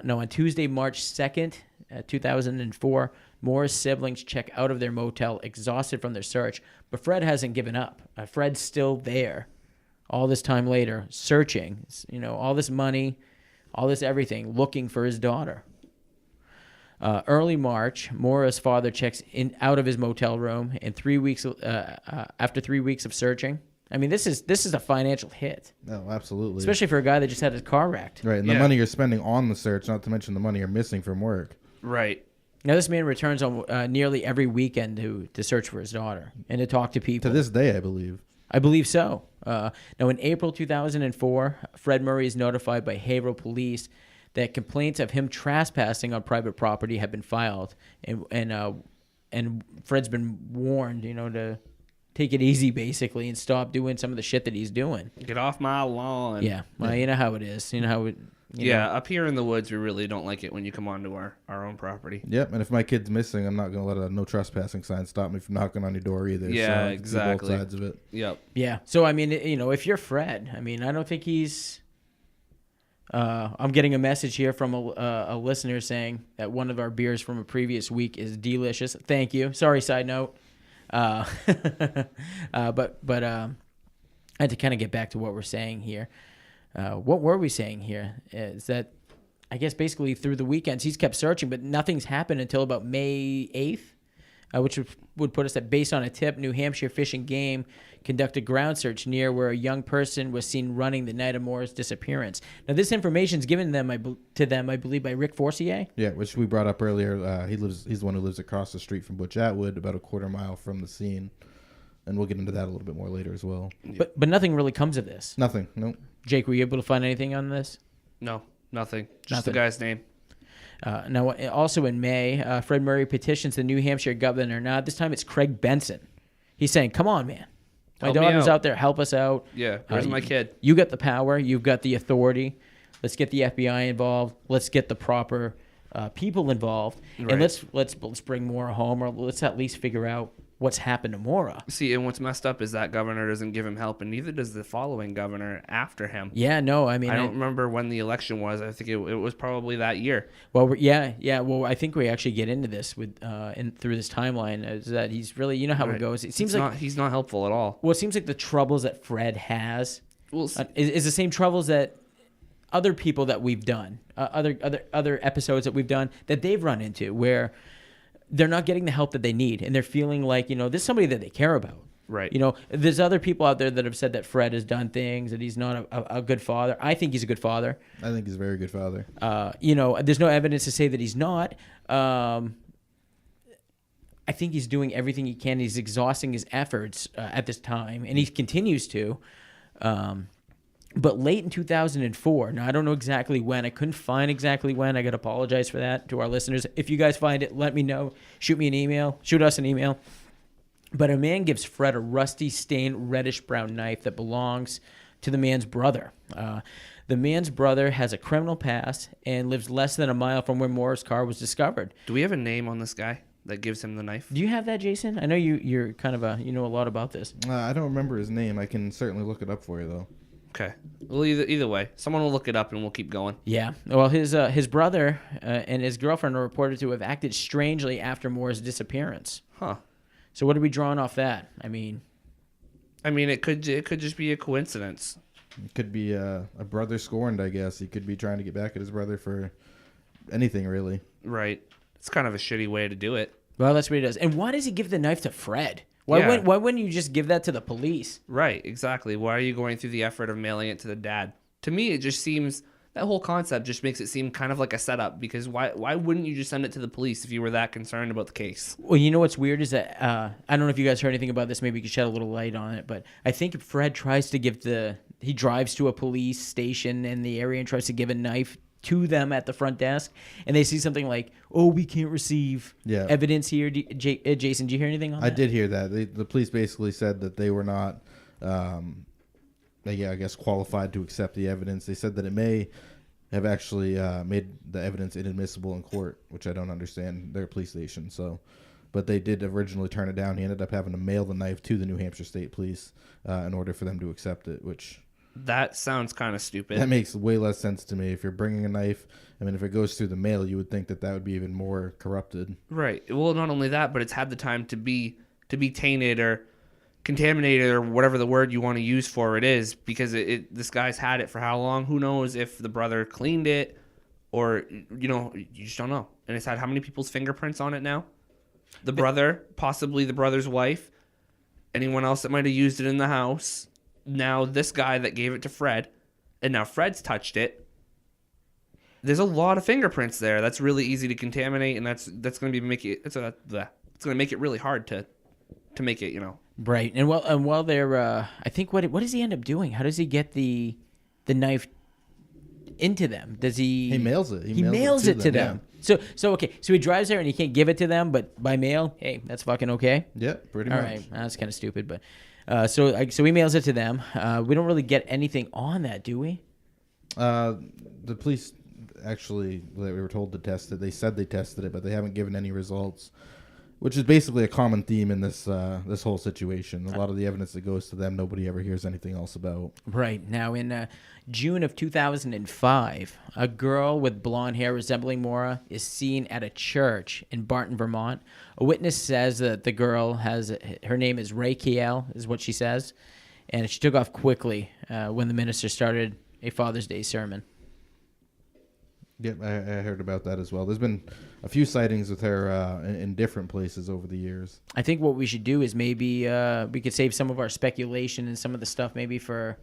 Now, on Tuesday, March 2nd, 2004, Maura's siblings check out of their motel, exhausted from their search. But Fred hasn't given up. Fred's still there all this time later, searching. All this money, all this everything, looking for his daughter. Early March, Maura's father checks out of his motel room, and after 3 weeks of searching, I mean, this is a financial hit. No, absolutely. Especially for a guy that just had his car wrecked. Right, and the money you're spending on the search, not to mention the money you're missing from work. Right. Now, this man returns on nearly every weekend to search for his daughter and to talk to people. To this day, I believe. I believe so. Now, in April 2004, Fred Murray is notified by Haverhill police that complaints of him trespassing on private property have been filed, and Fred's been warned, to take it easy basically and stop doing some of the shit that he's doing. Get off my lawn. Yeah, well, you know how it is. You know how it. Up here in the woods, we really don't like it when you come onto our own property. Yep, and if my kid's missing, I'm not going to let a no trespassing sign stop me from knocking on your door either. Yeah, so exactly. Both sides of it. Yep. Yeah. So I mean, if you're Fred, I mean, I don't think he's. I'm getting a message here from a listener saying that one of our beers from a previous week is delicious. Thank you. Sorry, side note. But I had to kind of get back to what we're saying here. What were we saying here? Is that I guess basically through the weekends he's kept searching, but nothing's happened until about May 8th, which would put us at, based on a tip, New Hampshire Fish and Game conducted ground search near where a young person was seen running the night of Maura's disappearance. Now, this information is given to them, I believe, by Rick Forcier. Yeah, which we brought up earlier. He's the one who lives across the street from Butch Atwood, about a quarter mile from the scene. And we'll get into that a little bit more later as well. But nothing really comes of this. Nothing, nope. Jake, were you able to find anything on this? No, nothing. Just the guy's name. Now, also in May, Fred Murray petitions the New Hampshire governor. Now, this time it's Craig Benson. He's saying, come on, man. My daughter's out there. Help us out. Yeah, where's my kid? You got the power. You've got the authority. Let's get the FBI involved. Let's get the proper people involved. Right. And let's bring Maura home, or let's at least figure out what's happened to Maura. See, and what's messed up is that governor doesn't give him help, and neither does the following governor after him. Yeah, no, I mean... I don't remember when the election was. I think it was probably that year. Well, yeah. Well, I think we actually get into this through this timeline, is that he's really... You know how it goes. It seems he's not helpful at all. Well, it seems like the troubles that Fred has is the same troubles that other people that we've done, other episodes that we've done, that they've run into, where... they're not getting the help that they need, and they're feeling like, there's somebody that they care about. Right. There's other people out there that have said that Fred has done things, that he's not a good father. I think he's a good father. I think he's a very good father. There's no evidence to say that he's not. I think he's doing everything he can. He's exhausting his efforts at this time, and he continues to. But late in 2004, now I don't know exactly when. I couldn't find exactly when. I got to apologize for that to our listeners. If you guys find it, let me know. Shoot us an email. But a man gives Fred a rusty, stained, reddish-brown knife that belongs to the man's brother. The man's brother has a criminal past and lives less than a mile from where Maura's car was discovered. Do we have a name on this guy? that gives him the knife. Do you have that, Jason? I know you're kind of you know a lot about this. I don't remember his name. I can certainly look it up for you, though. Okay. Well, either way, someone will look it up and we'll keep going. Yeah. Well, his brother and his girlfriend are reported to have acted strangely after Maura's disappearance. Huh. So what are we drawing off that? I mean, it could just be a coincidence. It could be a brother scorned, I guess. He could be trying to get back at his brother for anything, really. Right. It's kind of a shitty way to do it. Well, that's what he does. And why does he give the knife to Fred? Why wouldn't you just give that to the police? Right, exactly. Why are you going through the effort of mailing it to the dad? To me, it just seems, that whole concept just makes it seem kind of like a setup, because why wouldn't you just send it to the police if you were that concerned about the case? Well, you know what's weird is that, I don't know if you guys heard anything about this, maybe you could shed a little light on it, but I think Fred tries to he drives to a police station in the area and tries to give a knife to them at the front desk, and they see something like, "Oh, we can't receive evidence here." Jason, did you hear anything on that? I did hear that. The police basically said that they were not, I guess, qualified to accept the evidence. They said that it may have actually made the evidence inadmissible in court, which I don't understand. Their police station, so. But they did originally turn it down. He ended up having to mail the knife to the New Hampshire State Police in order for them to accept it, which... That sounds kind of stupid. That makes way less sense to me. If you're bringing a knife, I mean, if it goes through the mail, you would think that would be even more corrupted. Right. Well, not only that, but it's had the time to be tainted or contaminated or whatever the word you want to use for it is, because this guy's had it for how long? Who knows if the brother cleaned it or, you just don't know. And it's had how many people's fingerprints on it now? The brother, possibly the brother's wife, anyone else that might have used it in the house. Now this guy that gave it to Fred, and now Fred's touched it. There's a lot of fingerprints there. That's really easy to contaminate, and that's going to make it. It's going to make it really hard to make it. Right. And while they're, I think what does he end up doing? How does he get the knife into them? Does he? He mails it. He mails it to them. Yeah. So okay. So he drives there and he can't give it to them, but by mail, hey, that's fucking okay. Yeah, pretty much. All right. That's kind of stupid, but. So he mails it to them. We don't really get anything on that, do we? The police actually, we were told to test it. They said they tested it, but they haven't given any results, which is basically a common theme in this whole situation. A lot of the evidence that goes to them, nobody ever hears anything else about. Right. Now, in June of 2005, a girl with blonde hair resembling Maura is seen at a church in Barton, Vermont. A witness says that the girl her name is Raquel, is what she says, and she took off quickly when the minister started a Father's Day sermon. Yep, I heard about that as well. There's been a few sightings with her in different places over the years. I think what we should do is maybe we could save some of our speculation and some of the stuff maybe for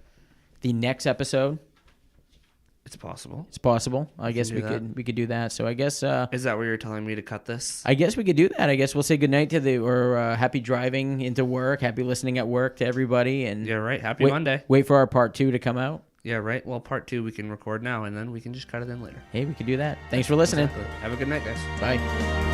the next episode. It's possible. It's possible. I guess we could do that. So I guess is that where you're telling me to cut this? I guess we could do that. I guess we'll say goodnight or happy driving into work, happy listening at work to everybody, and yeah, right. Happy Monday. Wait for our part 2 to come out. Yeah, right. Well, part 2 we can record now, and then we can just cut it in later. Hey, we can do that. Thanks for listening. Exactly. Have a good night, guys. Bye.